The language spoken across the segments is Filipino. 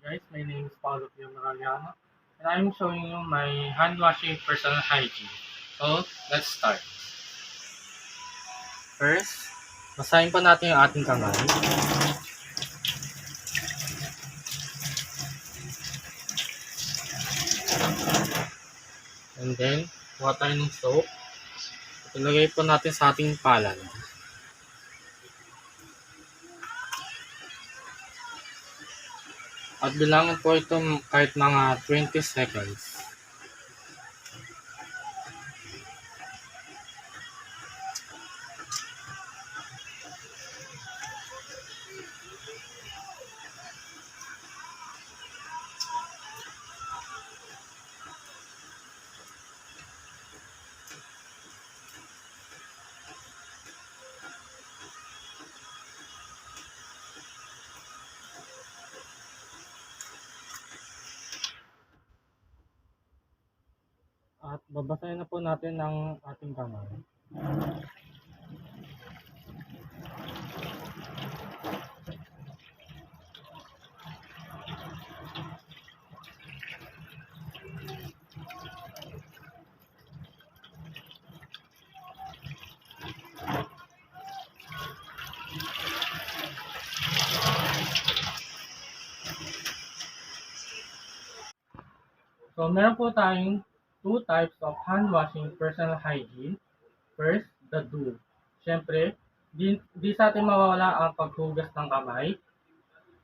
guys, my name is Paulo Pio Moraliano and I'm showing you my hand washing personal hygiene. So, let's start. First, basahin pa natin yung ating kamay. And then, kuha tayo ng soap. Ilagay po natin sa ating palad. At bilangan po ito kahit mga 20 seconds. At babasahin na po natin ang ating kamay. So, meron po tayong two types of hand washing personal hygiene. First, the do. Siyempre, di sa atin mawawala ang paghugas ng kamay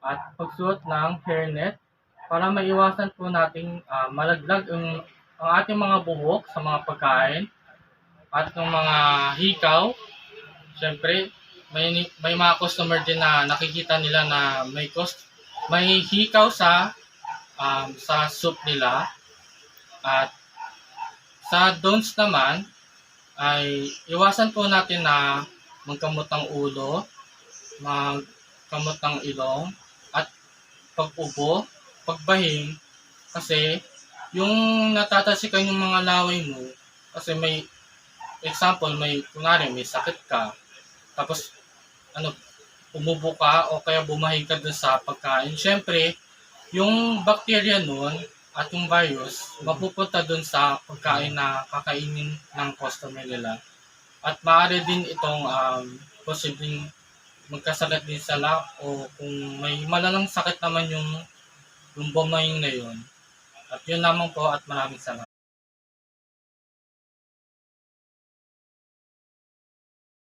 at pagsuot ng hairnet para maiwasan po nating malaglag ang ating mga buhok sa mga pagkain at ng mga hikaw. Siyempre, may mga customer din na nakikita nila na may hikaw sa soup nila. At sa don'ts naman, ay iwasan po natin na magkamot ng ulo, magkamot ng ilong, at pag-ubo, pagbahing, kasi yung natatasikan yung mga laway mo, kasi may kunwari may sakit ka, tapos umubo ka o kaya bumahing ka dun sa pagkain, syempre, yung bacteria nun, at yung virus, mapupunta dun sa pagkain na kakainin ng customer nila. At maaari din itong posibleng magkasakit din sila o kung may malalang sakit naman yung bumayong na yun. At yun lamang po at maraming salamat.